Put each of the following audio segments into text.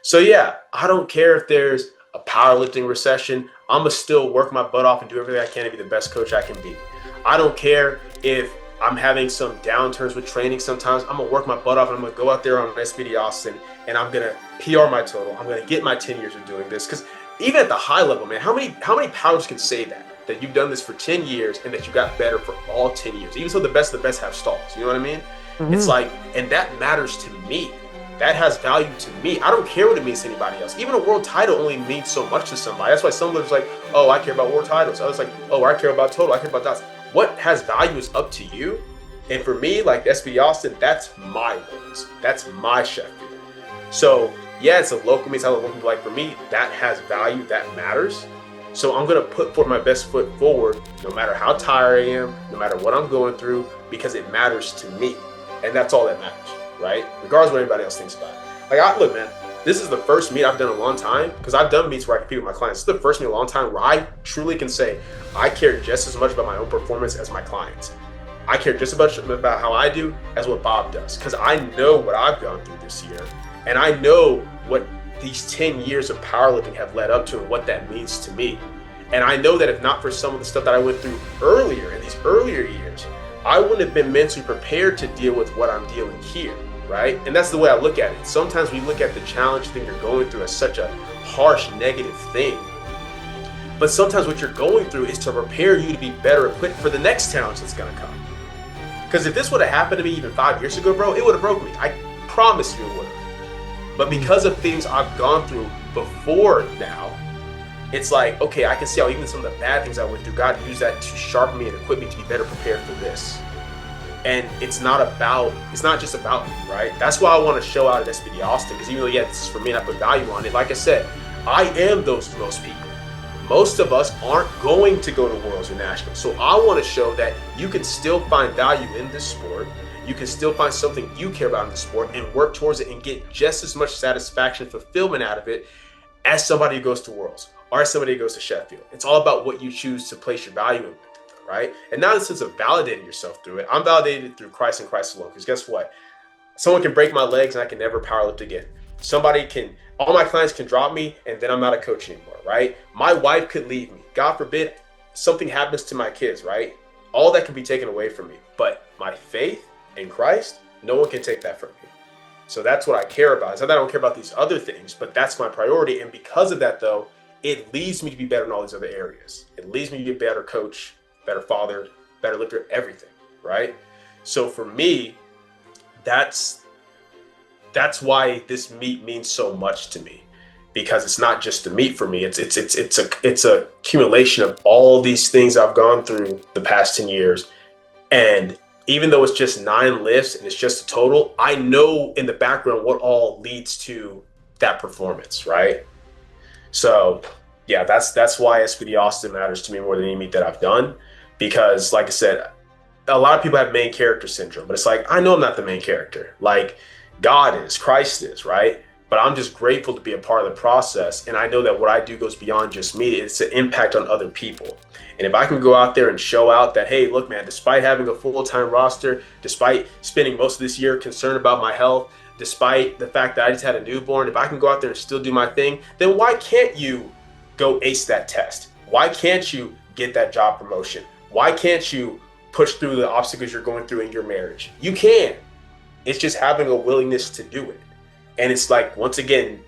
So yeah, I don't care if there's a powerlifting recession. I'm gonna still work my butt off and do everything I can to be the best coach I can be. I don't care if I'm having some downturns with training. Sometimes I'm gonna work my butt off and I'm gonna go out there on SBD Austin and I'm gonna PR my total. I'm gonna get my 10 years of doing this, because even at the high level, man, how many powers can say that you've done this for 10 years and that you got better for all 10 years, even so the best of the best have stalls. You know what I mean? It's like, and that matters to me. That has value to me. I don't care what it means to anybody else. Even a world title only means so much to somebody. That's why some are like, oh, I care about world titles. I was like, oh, I care about total. I care about dots. What has value is up to you. And for me, like SB Austin, that's my wins. That's my Sheffield. So yeah, it's a local meets. I local, like for me, that has value. That matters. So I'm gonna put forward my best foot forward, no matter how tired I am, no matter what I'm going through, because it matters to me, and that's all that matters, right? Regardless of what anybody else thinks about it. Like, look, man, this is the first meet I've done in a long time, because I've done meets where I compete with my clients. This is the first meet in a long time where I truly can say I care just as much about my own performance as my clients. I care just as much about how I do as what Bob does, because I know what I've gone through this year, and I know what these 10 years of powerlifting have led up to and what that means to me. And I know that if not for some of the stuff that I went through earlier, in these earlier years, I wouldn't have been mentally prepared to deal with what I'm dealing here, right? And that's the way I look at it. Sometimes we look at the challenge thing you're going through as such a harsh, negative thing. But sometimes what you're going through is to prepare you to be better equipped for the next challenge that's gonna come. Because if this would have happened to me even 5 years ago, bro, it would have broke me. I promise you it would have. But because of things I've gone through before now, it's like, okay, I can see how even some of the bad things I went through, God used that to sharpen me and equip me to be better prepared for this. And it's not just about me, right? That's why I want to show out at SBD Austin, because even though, yeah, this is for me and I put value on it, like I said, I am those most people. Most of us aren't going to go to Worlds or Nationals. So I want to show that you can still find value in this sport. You can still find something you care about in the sport and work towards it and get just as much satisfaction, fulfillment out of it as somebody who goes to Worlds or as somebody who goes to Sheffield. It's all about what you choose to place your value in, right? And not in the sense of validating yourself through it. I'm validated through Christ and Christ alone, because guess what? Someone can break my legs and I can never powerlift again. All my clients can drop me and then I'm not a coach anymore, right? My wife could leave me. God forbid something happens to my kids, right? All that can be taken away from me. But my faith in Christ, no one can take that from me. So that's what I care about. It's not that I don't care about these other things, but that's my priority. And because of that, though, it leads me to be better in all these other areas. It leads me to be a better coach, better father, better lifter, everything, right? So for me, that's why this meet means so much to me, because it's not just the meet for me. It's a accumulation of all these things I've gone through the past 10 years. And even though it's just 9 lifts and it's just a total, I know in the background what all leads to that performance, right? So yeah, that's why SBD Austin matters to me more than any meet that I've done. Because like I said, a lot of people have main character syndrome, but it's like, I know I'm not the main character. Like God is, Christ is, right? But I'm just grateful to be a part of the process. And I know that what I do goes beyond just me. It's an impact on other people. And if I can go out there and show out that, hey, look, man, despite having a full-time roster, despite spending most of this year concerned about my health, despite the fact that I just had a newborn, if I can go out there and still do my thing, then why can't you go ace that test? Why can't you get that job promotion? Why can't you push through the obstacles you're going through in your marriage? You can. It's just having a willingness to do it. And it's like, once again,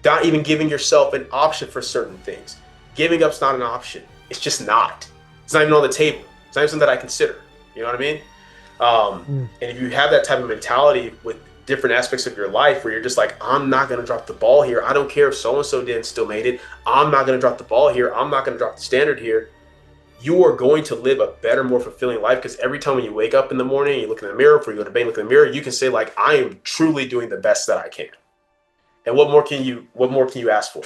not even giving yourself an option for certain things. Giving up's not an option. It's just not. It's not even on the table. It's not even something that I consider. You know what I mean? And if you have that type of mentality with different aspects of your life where you're just like, I'm not going to drop the ball here. I don't care if so-and-so did and still made it. I'm not going to drop the ball here. I'm not going to drop the standard here. You are going to live a better, more fulfilling life, because every time when you wake up in the morning, you look in the mirror, before you go to bed, you look in the mirror, you can say like, I am truly doing the best that I can. And what more can you ask for?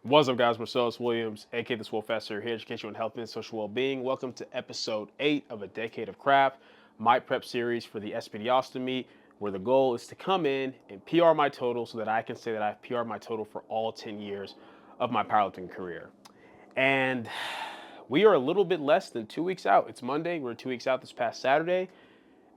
What's up, guys? Marcellus Williams, aka TheSwolefessor, here to educate you on health and social well-being. Welcome to episode 8 of A Decade of Craft, my prep series for the SBD Austin meet, where the goal is to come in and PR my total so that I can say that I've PR'd my total for all 10 years of my powerlifting career. And we are a little bit less than 2 weeks out. It's Monday. We're 2 weeks out this past Saturday.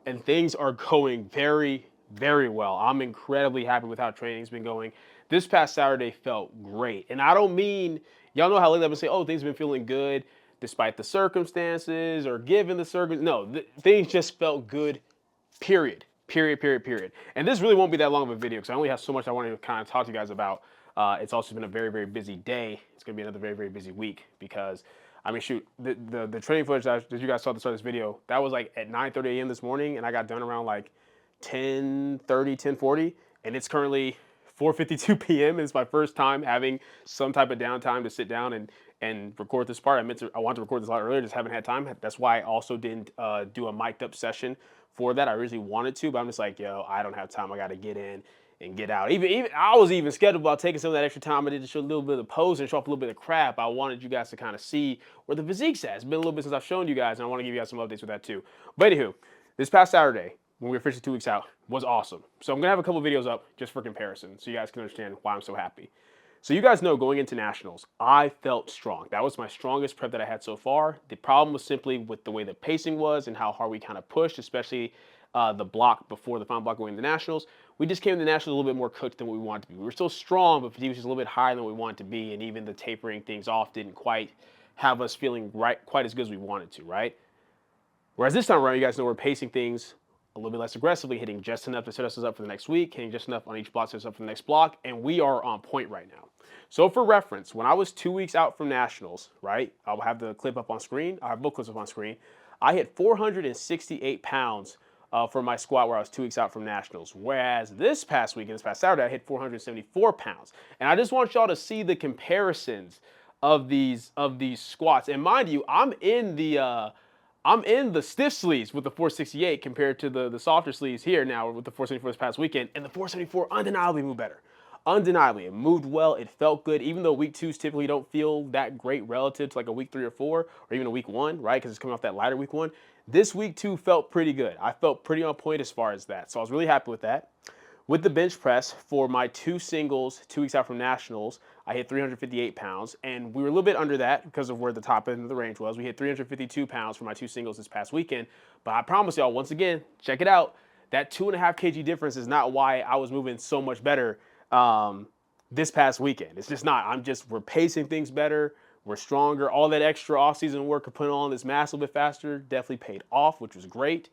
and things are going very, very well. I'm incredibly happy with how training's been going. This past Saturday felt great. And I don't mean, y'all know how lately I've been saying, oh, things have been feeling good despite the circumstances or given the circumstances. No, things just felt good, period. Period, period, period. And this really won't be that long of a video because I only have so much I want to kind of talk to you guys about. It's also been a very, very busy day. It's going to be another very, very busy week because I mean, shoot, the training footage that you guys saw at the start of this video, that was like at 9:30 a.m. this morning, and I got done around like 10:30, 10:40, and it's currently 4:52 p.m. It's my first time having some type of downtime to sit down and record this part. I wanted to record this a lot earlier, just haven't had time. That's why I also didn't do a mic'd up session for that. I originally wanted to, but I'm just like, yo, I don't have time. I got to get in and get out. Even I was even scheduled about taking some of that extra time I did to show a little bit of pose and show off a little bit of crap. I wanted you guys to kind of see where the physique's at. It's been a little bit since I've shown you guys, and I want to give you guys some updates with that too. But anywho, this past Saturday, when we were officially 2 weeks out, was awesome. So I'm gonna have a couple videos up just for comparison, so you guys can understand why I'm so happy. So you guys know going into nationals, I felt strong. That was my strongest prep that I had so far. The problem was simply with the way the pacing was and how hard we kind of pushed, especially the block before the final block going into nationals. We just came to nationals a little bit more cooked than what we wanted to be. We were still strong, but fatigue was just a little bit higher than we wanted to be, and even the tapering things off didn't quite have us feeling right quite as good as we wanted to, right? Whereas this time around, you guys know we're pacing things a little bit less aggressively, hitting just enough to set us up for the next week, hitting just enough on each block to set us up for the next block, and we are on point right now. So for reference, when I was 2 weeks out from nationals, right, I'll have the clip up on screen, I have both clips up on screen, I hit 468 pounds for my squat where I was 2 weeks out from nationals. Whereas this past weekend, this past Saturday, I hit 474 pounds. And I just want y'all to see the comparisons of these squats. And mind you, I'm in the stiff sleeves with the 468 compared to the softer sleeves here now with the 474 this past weekend, and the 474 undeniably moved better. Undeniably, it moved well. It felt good, even though week twos typically don't feel that great relative to like a week 3 or 4, or even a week 1, right? Because it's coming off that lighter week 1. This week 2 felt pretty good. I felt pretty on point as far as that, so I was really happy with that. With the bench press for my 2 singles, 2 weeks out from nationals, I hit 358 pounds, and we were a little bit under that because of where the top end of the range was. We hit 352 pounds for my 2 singles this past weekend, but I promise y'all, once again, check it out. That 2.5 kg difference is not why I was moving so much better this past weekend. It's just not. We're pacing things better. We're stronger. All that extra off-season work of putting on this mass a little bit faster definitely paid off, which was great.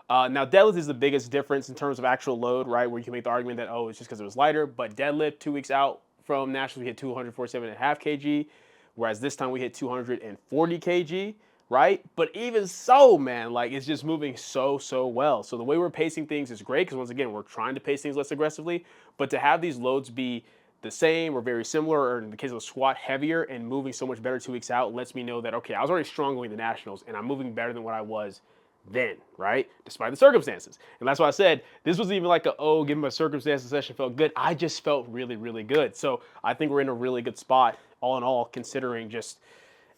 Now, deadlift is the biggest difference in terms of actual load, right? Where you can make the argument that, oh, it's just because it was lighter. But deadlift, 2 weeks out from nationals, we hit 247.5 kg, whereas this time we hit 240 kg, right? But even so, man, like it's just moving so, so well. So the way we're pacing things is great because once again, we're trying to pace things less aggressively, but to have these loads be the same or very similar, or in the case of the squat, heavier and moving so much better 2 weeks out lets me know that, okay, I was already strong going to nationals and I'm moving better than what I was then, right? Despite the circumstances. And that's why I said this was even like given my circumstances, session felt good. I just felt really, really good. So I think we're in a really good spot all in all, considering just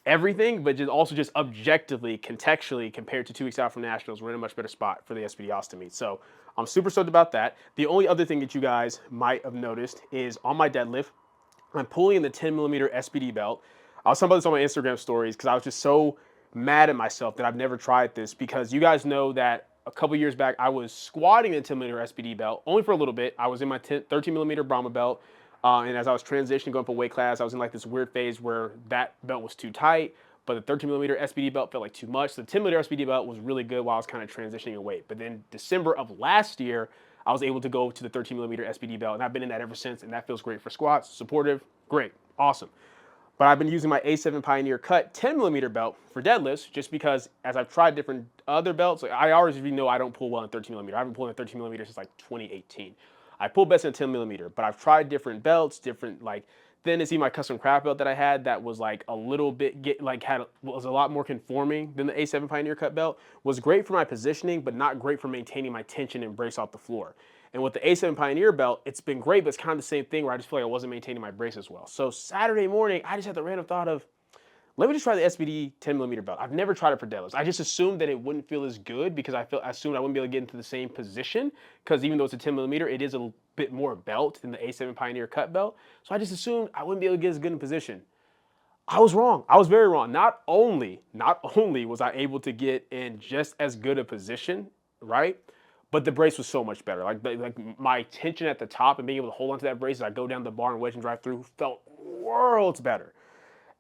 everything, but just objectively, contextually, compared to 2 weeks out from nationals, we're in a much better spot for the SPD Austin meet. So I'm super stoked about that. The only other thing that you guys might have noticed is on my deadlift, I'm pulling in the 10 millimeter SPD belt. I was talking about this on my Instagram stories because I was just so mad at myself that I've never tried this, because you guys know that a couple years back I was squatting the 10 millimeter SPD belt only for a little bit. I was in my 13 millimeter Brahma belt. And as I was transitioning, going from weight class, I was in like this weird phase where that belt was too tight, but the 13 millimeter SPD belt felt like too much. So the 10 millimeter SPD belt was really good while I was kind of transitioning in weight. But then December of last year, I was able to go to the 13 millimeter SPD belt, and I've been in that ever since, and that feels great for squats, supportive, great, awesome. But I've been using my A7 Pioneer Cut 10 millimeter belt for deadlifts just because as I've tried different other belts, like I already know I don't pull well in 13 millimeter. I haven't pulled in 13 millimeter since like 2018. I pull best in 10 millimeter, but I've tried different belts, then it's even my custom craft belt that I had that was like a little bit was a lot more conforming than the A7 Pioneer Cut belt. Was great for my positioning, but not great for maintaining my tension and brace off the floor. And with the A7 Pioneer belt, it's been great, but it's kind of the same thing where I just feel like I wasn't maintaining my brace as well. So Saturday morning, I just had the random thought of, let me just try the SPD 10 millimeter belt. I've never tried it for deadlifts. I just assumed that it wouldn't feel as good because I assumed I wouldn't be able to get into the same position, because even though it's a 10 millimeter, it is a bit more belt than the A7 Pioneer Cut belt. So I just assumed I wouldn't be able to get as good in position. I was wrong. I was very wrong. Not only was I able to get in just as good a position, right? But the brace was so much better. Like my tension at the top and being able to hold onto that brace as I go down the bar and wedge and drive through felt worlds better.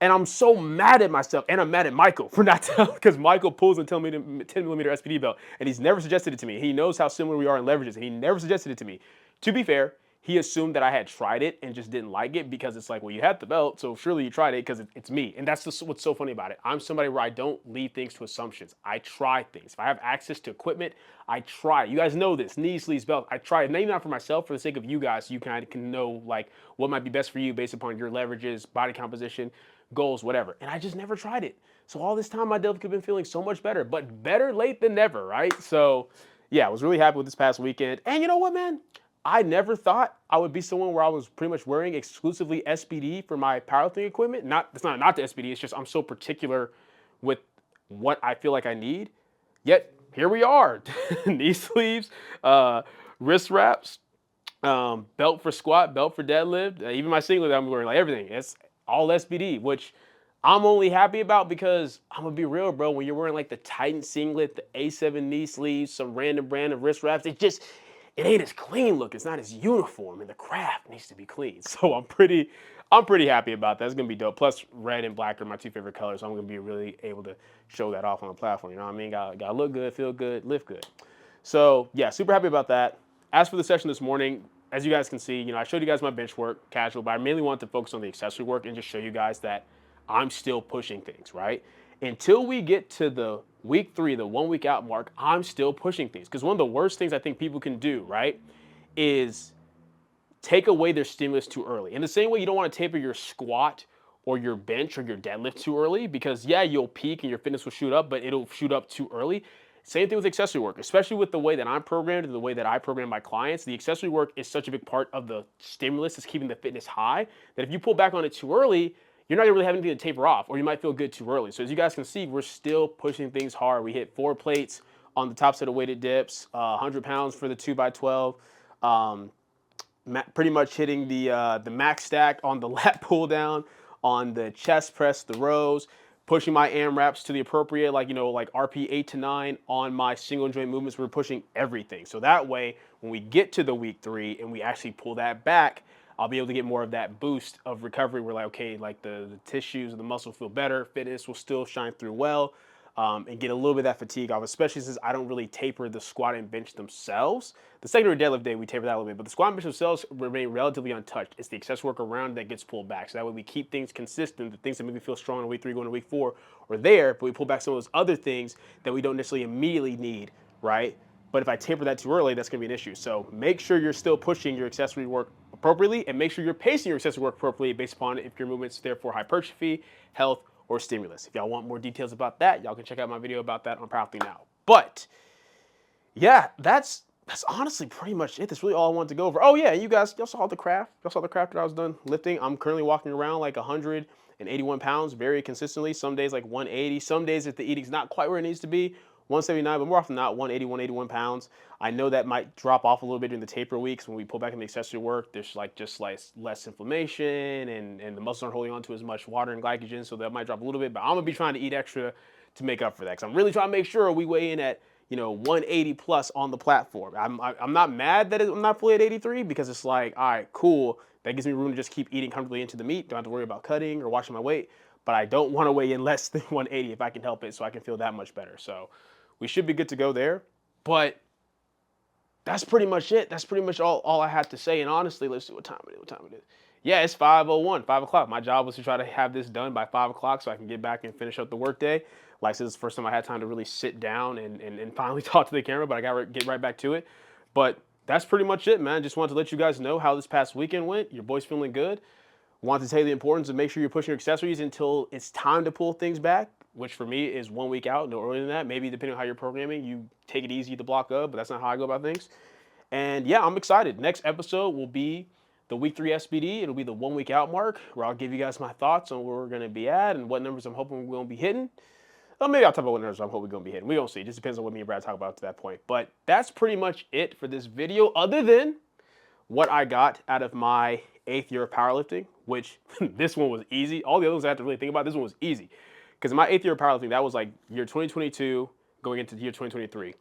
And I'm so mad at myself, and I'm mad at Michael for not telling, because Michael pulls and tells me the 10 millimeter SPD belt, and he's never suggested it to me. He knows how similar we are in leverages, and he never suggested it to me. To be fair, he assumed that I had tried it and just didn't like it because it's like, well, you had the belt, so surely you tried it because it's me. And that's just what's so funny about it. I'm somebody where I don't leave things to assumptions. I try things. If I have access to equipment, I try. You guys know this. Knee sleeves, belt. I try it. Maybe not for myself, for the sake of you guys, so you kind of can know like what might be best for you based upon your leverages, body composition, goals, whatever. And I just never tried it. So all this time, my deadlift could have been feeling so much better, but better late than never, right? So yeah, I was really happy with this past weekend. And you know what, man? I never thought I would be someone where I was pretty much wearing exclusively SPD for my powerlifting equipment. It's not the SPD. It's just I'm so particular with what I feel like I need. Yet here we are, knee sleeves, wrist wraps, belt for squat, belt for deadlift, even my singlet that I'm wearing, like everything. It's all SPD, which I'm only happy about because I'm gonna be real, bro. When you're wearing like the Titan singlet, the A7 knee sleeves, some random brand of wrist wraps, it ain't as clean look. It's not as uniform, and the craft needs to be clean. So I'm pretty happy about that. It's gonna be dope. Plus, red and black are my two favorite colors, so I'm gonna be really able to show that off on the platform. You know what I mean? Gotta look good, feel good, lift good. So yeah, super happy about that. As for the session this morning, as you guys can see, I showed you guys my bench work, casual, but I mainly wanted to focus on the accessory work and just show you guys that I'm still pushing things, right? Until we get to the week 3, the 1 week out mark, I'm still pushing things. Because one of the worst things I think people can do, right, is take away their stimulus too early. In the same way, you don't want to taper your squat or your bench or your deadlift too early because, yeah, you'll peak and your fitness will shoot up, but it'll shoot up too early. Same thing with accessory work, especially with the way that I'm programmed and the way that I program my clients. The accessory work is such a big part of the stimulus that's keeping the fitness high that if you pull back on it too early, you're not gonna really have anything to taper off, or you might feel good too early. So as you guys can see, we're still pushing things hard. We hit 4 plates on the top set of weighted dips, 100 pounds for the 2x12. Pretty much hitting the max stack on the lat pull down, on the chest press, the rows, pushing my AMRAPs to the appropriate, like RP 8 to 9 on my single joint movements. We're pushing everything. So that way, when we get to the week 3 and we actually pull that back, I'll be able to get more of that boost of recovery. We're like, okay, like the tissues and the muscle feel better. Fitness will still shine through well. And get a little bit of that fatigue off, especially since I don't really taper the squat and bench themselves. The secondary deadlift day, we taper that a little bit, but the squat and bench themselves remain relatively untouched. It's the accessory work around that gets pulled back. So that way we keep things consistent. The things that make me feel strong in week 3 going to week 4 are there, but we pull back some of those other things that we don't necessarily immediately need, right? But if I taper that too early, that's going to be an issue. So make sure you're still pushing your accessory work appropriately, and make sure you're pacing your accessory work appropriately based upon if your movement's there for hypertrophy, health, or stimulus. If y'all want more details about that, y'all can check out my video about that on Powerlifting Now. But yeah, that's honestly pretty much it. That's really all I wanted to go over. Oh yeah, y'all saw the craft. Y'all saw the craft that I was done lifting. I'm currently walking around like 181 pounds very consistently. Some days like 180. Some days if the eating's not quite where it needs to be, 179, but more often than not, 180, 181 pounds. I know that might drop off a little bit during the taper weeks when we pull back in the accessory work. There's just less inflammation and the muscles aren't holding on to as much water and glycogen, so that might drop a little bit. But I'm gonna be trying to eat extra to make up for that, because I'm really trying to make sure we weigh in at 180 plus on the platform. I'm not mad that I'm not fully at 83 because it's like, all right, cool. That gives me room to just keep eating comfortably into the meat. Don't have to worry about cutting or watching my weight. But I don't want to weigh in less than 180 if I can help it, so I can feel that much better. So we should be good to go there. But that's pretty much it. That's pretty much all I had to say. And honestly, let's see what time it is. Yeah, it's 5:01, 5 o'clock. My job was to try to have this done by 5 o'clock so I can get back and finish up the workday. Like, this is the first time I had time to really sit down and finally talk to the camera, but I got to get right back to it. But that's pretty much it, man. Just wanted to let you guys know how this past weekend went. Your boy's feeling good. Want to tell you the importance of make sure you're pushing your accessories until it's time to pull things back, which for me is 1 week out, no earlier than that. Maybe depending on how you're programming, you take it easy to block up, but that's not how I go about things. And yeah, I'm excited. Next episode will be the week 3 SPD. It'll be the 1 week out mark where I'll give you guys my thoughts on where we're going to be at and what numbers I'm hoping we're going to be hitting. Well, maybe I'll talk about what numbers I'm hoping we're going to be hitting. We don't see. It just depends on what me and Brad talk about to that point. But that's pretty much it for this video, other than what I got out of my 8th year of powerlifting, which this one was easy. All the other ones I had to really think about, this one was easy. Because in my 8th year of powerlifting, that was like year 2022 going into year 2023.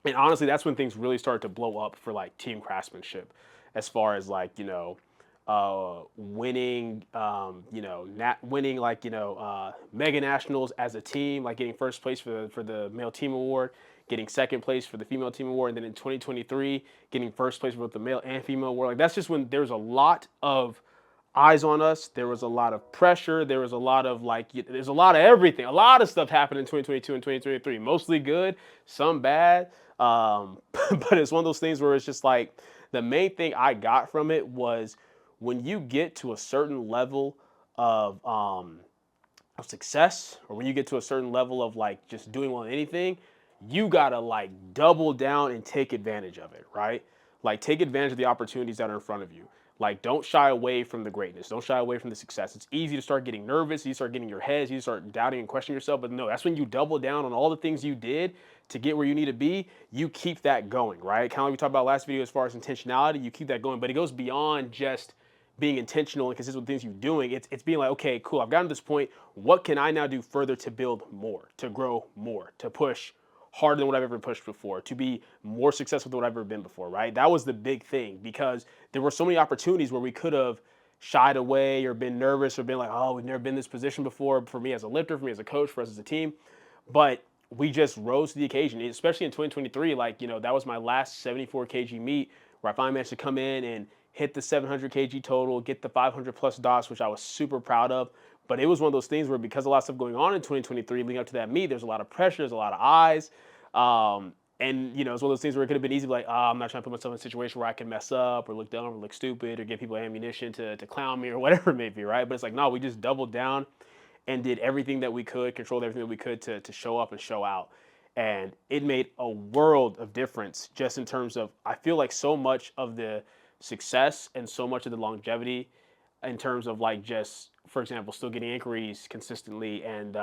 And honestly, that's when things really started to blow up for like team craftsmanship, as far as like winning, winning like mega nationals as a team, like getting first place for the male team award, getting second place for the female team award, and then in 2023 getting first place for both the male and female award. Like that's just when there was a lot of eyes on us. There was a lot of pressure. There was a lot of there's a lot of everything. A lot of stuff happened in 2022 and 2023. Mostly good, some bad. But it's one of those things where it's just like the main thing I got from it was when you get to a certain level of success, or when you get to a certain level of like just doing well in anything, you gotta like double down and take advantage of it, right? Like take advantage of the opportunities that are in front of you. Like don't shy away from the greatness. Don't shy away from the success. It's easy to start getting nervous. You start getting your heads. You start doubting and questioning yourself. But no, that's when you double down on all the things you did to get where you need to be. You keep that going, right? Kind of like we talked about last video as far as intentionality. You keep that going, but it goes beyond just being intentional and consistent with things you're doing. It's being like, okay, cool, I've gotten to this point. What can I now do further to build more, to grow more, to push harder than what I've ever pushed before, to be more successful than what I've ever been before, right? That was the big thing, because there were so many opportunities where we could have shied away or been nervous or been like, oh, we've never been in this position before, for me as a lifter, for me as a coach, for us as a team. But we just rose to the occasion, especially in 2023. Like, that was my last 74 kg meet where I finally managed to come in and hit the 700 kg total, get the 500 plus DOS, which I was super proud of. But it was one of those things where, because a lot of stuff going on in 2023 leading up to that meet, there's a lot of pressure, there's a lot of eyes. And it's one of those things where it could have been easy to be like, oh, I'm not trying to put myself in a situation where I can mess up or look dumb or look stupid or give people ammunition to clown me or whatever it may be, right? But it's like, no, we just doubled down and did everything that we could, controlled everything that we could to show up and show out. And it made a world of difference, just in terms of, I feel like so much of the success and so much of the longevity, in terms of like just, for example, still getting inquiries consistently and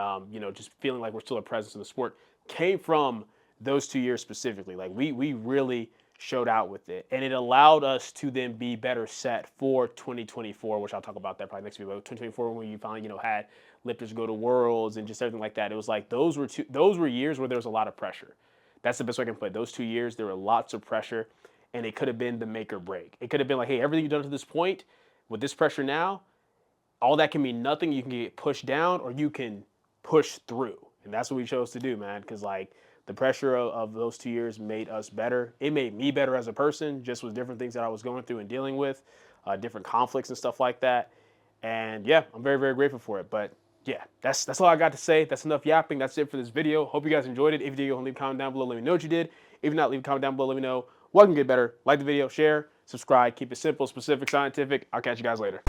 just feeling like we're still a presence in the sport, came from those 2 years specifically. Like we really showed out with it, and it allowed us to then be better set for 2024, which I'll talk about that probably next week. But 2024, when you finally had lifters go to Worlds and just everything like that, it was like those were years where there was a lot of pressure. That's the best way I can put it. Those 2 years, there were lots of pressure, and it could have been the make or break. It could have been like, hey, everything you've done to this point, with this pressure now, all that can mean nothing. You can get pushed down, or you can push through. And that's what we chose to do, man, because like the pressure of those 2 years made us better. It made me better as a person, just with different things that I was going through and dealing with, different conflicts and stuff like that. And yeah, I'm very, very grateful for it. But yeah, that's all I got to say. That's enough yapping. That's it for this video. Hope you guys enjoyed it. If you did, go ahead and leave a comment down below. Let me know what you did. If not, leave a comment down below. Let me know what can get better. Like the video, share, subscribe. Keep it simple, specific, scientific. I'll catch you guys later.